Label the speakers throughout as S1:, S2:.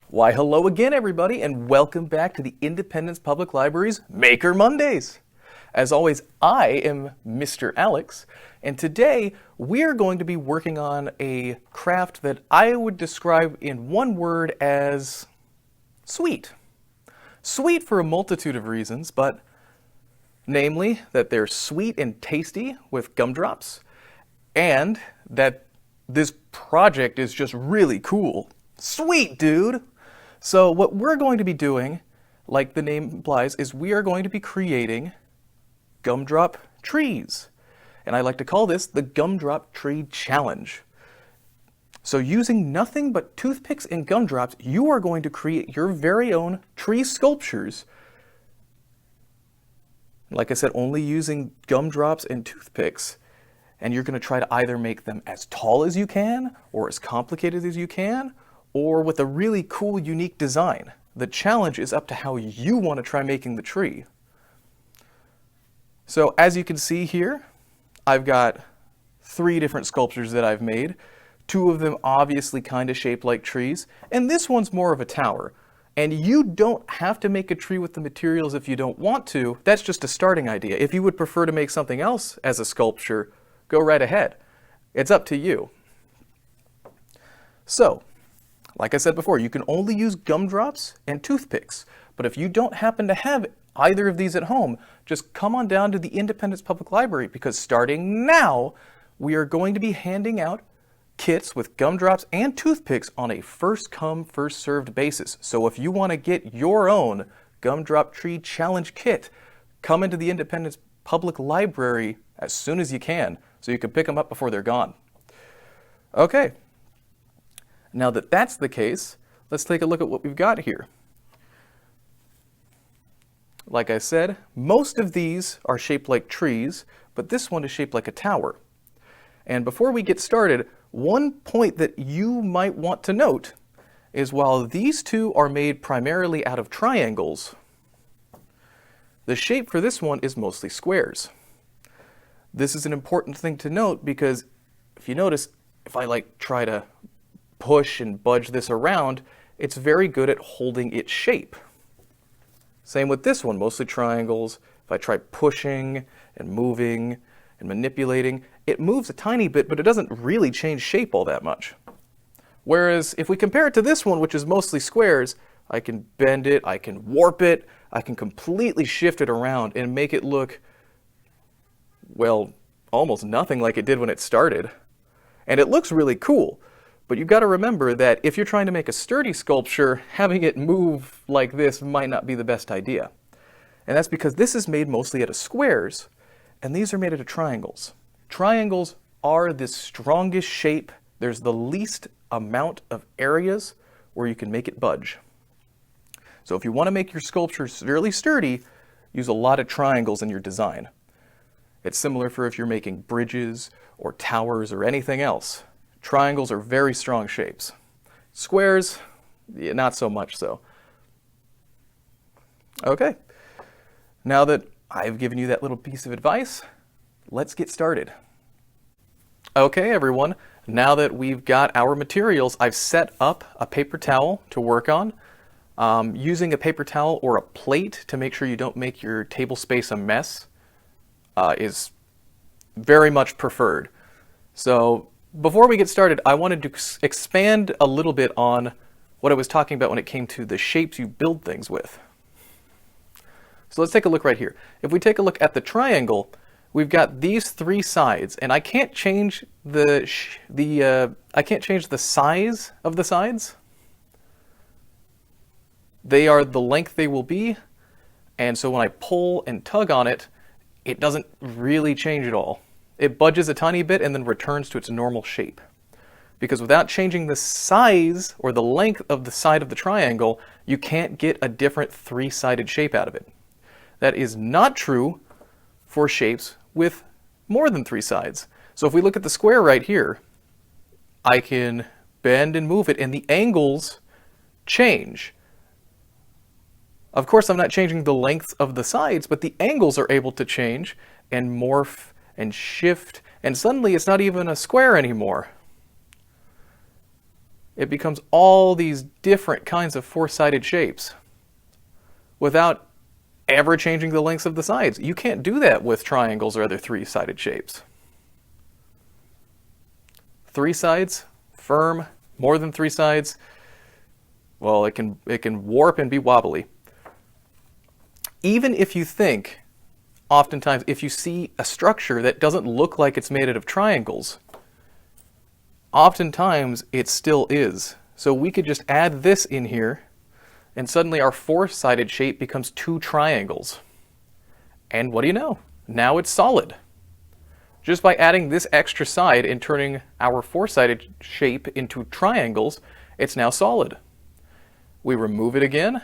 S1: Why, hello again, everybody, and welcome back to the Independence Public Library's Maker Mondays. As always, I am Mr. Alex, and today we're going to be working on a craft that I would describe in one word as sweet. Sweet for a multitude of reasons, but namely that they're sweet and tasty with gumdrops, and that this project is just really cool. Sweet, dude! So what we're going to be doing, like the name implies, is we are going to be creating gumdrop trees. And I like to call this the Gumdrop Tree Challenge. So using nothing but toothpicks and gumdrops, you are going to create your very own tree sculptures. Like I said, only using gumdrops and toothpicks. And you're going to try to either make them as tall as you can, or as complicated as you can, or with a really cool, unique design. The challenge is up to how you want to try making the tree. So as you can see here, I've got 3 different sculptures that I've made. 2 of them obviously kind of shaped like trees, and this one's more of a tower. And you don't have to make a tree with the materials if you don't want to. That's just a starting idea. If you would prefer to make something else as a sculpture, go right ahead. It's up to you. So, like I said before, you can only use gumdrops and toothpicks. But if you don't happen to have either of these at home, just come on down to the Independence Public Library, because starting now, we are going to be handing out kits with gumdrops and toothpicks on a first-come, first-served basis. So if you want to get your own Gumdrop Tree Challenge kit, come into the Independence Public Library as soon as you can, so you can pick them up before they're gone. Okay. Now that that's the case, let's take a look at what we've got here. Like I said, most of these are shaped like trees, but this one is shaped like a tower. And before we get started, one point that you might want to note is while these 2 are made primarily out of triangles, the shape for this one is mostly squares. This is an important thing to note because if you notice, if I try to push and budge this around, it's very good at holding its shape. Same with this one, mostly triangles. If I try pushing and moving and manipulating, it moves a tiny bit, but it doesn't really change shape all that much. Whereas if we compare it to this one, which is mostly squares, I can bend it, I can warp it, I can completely shift it around and make it look, well, almost nothing like it did when it started. And it looks really cool. But you've got to remember that if you're trying to make a sturdy sculpture, having it move like this might not be the best idea. And that's because this is made mostly out of squares, and these are made out of triangles. Triangles are the strongest shape. There's the least amount of areas where you can make it budge. So if you want to make your sculpture really sturdy, use a lot of triangles in your design. It's similar for if you're making bridges or towers or anything else. Triangles are very strong shapes. Squares, yeah, not so much so. Okay, now that I've given you that little piece of advice, let's get started. Okay, everyone, now that we've got our materials, I've set up a paper towel to work on. Using a paper towel or a plate to make sure you don't make your table space a mess is very much preferred. So before we get started, I wanted to expand a little bit on what I was talking about when it came to the shapes you build things with. So let's take a look right here. If we take a look at the triangle, we've got these 3 sides, and I can't change the size of the sides. They are the length they will be, and so when I pull and tug on it, it doesn't really change at all. It budges a tiny bit and then returns to its normal shape. Because without changing the size or the length of the side of the triangle, you can't get a different 3-sided shape out of it. That is not true for shapes with more than 3 sides. So if we look at the square right here, I can bend and move it and the angles change. Of course, I'm not changing the length of the sides, but the angles are able to change and morph and shift, and suddenly it's not even a square anymore. it becomes all these different kinds of four-sided shapes without ever changing the lengths of the sides. You can't do that with triangles or other three-sided shapes. Three sides, firm. More than three sides, well, it can warp and be wobbly. Even if you think, oftentimes, if you see a structure that doesn't look like it's made out of triangles, oftentimes it still is. So we could just add this in here, and suddenly our four-sided shape becomes two triangles. And what do you know? Now it's solid. Just by adding this extra side and turning our four-sided shape into triangles, it's now solid. We remove it again,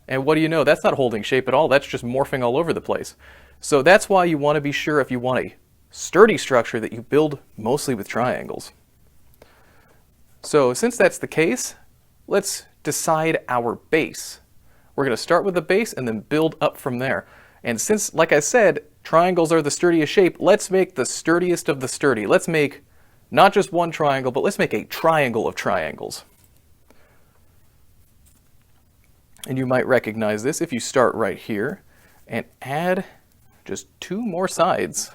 S1: and what do you know? That's not holding shape at all. That's just morphing all over the place. So that's why you want to be sure, if you want a sturdy structure, that you build mostly with triangles. So since that's the case, let's decide our base. We're going to start with the base and then build up from there. And since, like I said, triangles are the sturdiest shape, let's make the sturdiest of the sturdy. Let's make not just one triangle, but let's make a triangle of triangles. And you might recognize this if you start right here and add just two more sides.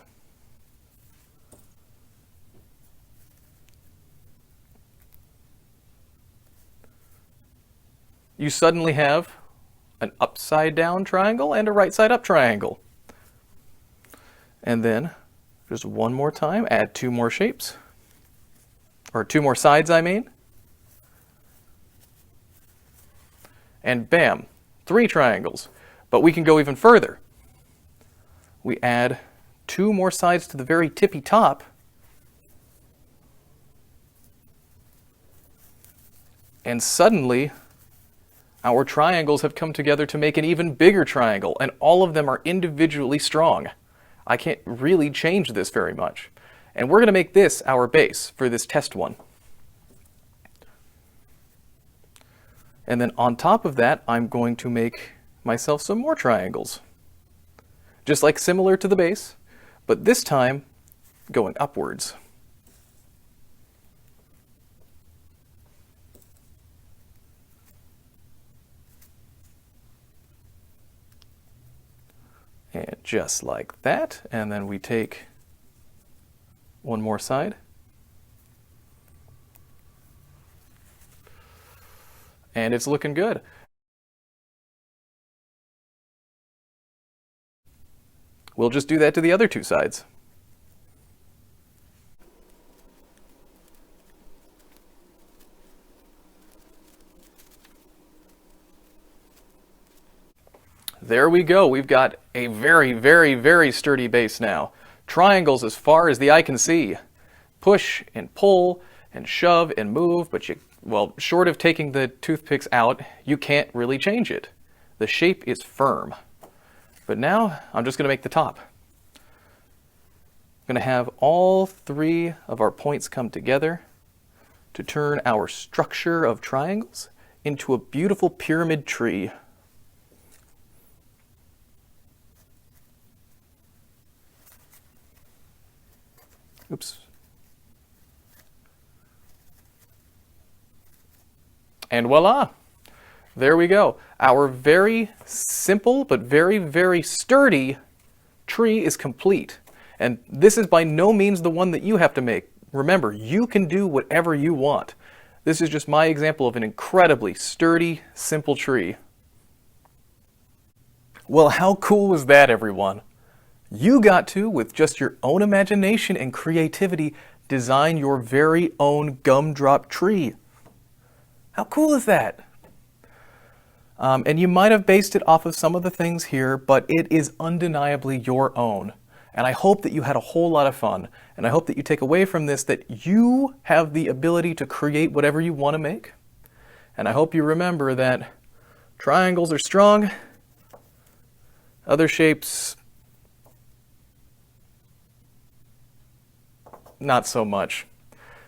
S1: You suddenly have an upside down triangle and a right side up triangle. And then just one more time, add two more shapes, or two more sides, I mean. And bam, three triangles. But we can go even further. We add two more sides to the very tippy top, and suddenly our triangles have come together to make an even bigger triangle, and all of them are individually strong. I can't really change this very much. And we're going to make this our base for this test one. And then on top of that, I'm going to make myself some more triangles. Just like similar to the base, but this time going upwards. And just like that, and then we take one more side. And it's looking good. We'll just do that to the other two sides. There we go. We've got a very, very, very sturdy base now. Triangles as far as the eye can see. Push and pull and shove and move, but well, short of taking the toothpicks out, you can't really change it. The shape is firm. But now I'm just going to make the top. I'm going to have all three of our points come together to turn our structure of triangles into a beautiful pyramid tree. Oops. And voila! There we go. Our very simple but very, very sturdy tree is complete. And this is by no means the one that you have to make. Remember, you can do whatever you want. This is just my example of an incredibly sturdy, simple tree. Well, how cool was that, everyone? You got to, with just your own imagination and creativity, design your very own gumdrop tree. How cool is that? And you might have based it off of some of the things here, but it is undeniably your own. And I hope that you had a whole lot of fun. And I hope that you take away from this that you have the ability to create whatever you want to make. And I hope you remember that triangles are strong. Other shapes, not so much.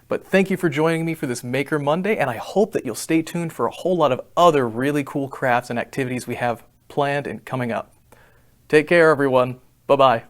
S1: But thank you for joining me for this Maker Monday, and I hope that you'll stay tuned for a whole lot of other really cool crafts and activities we have planned and coming up. Take care, everyone. Bye-bye.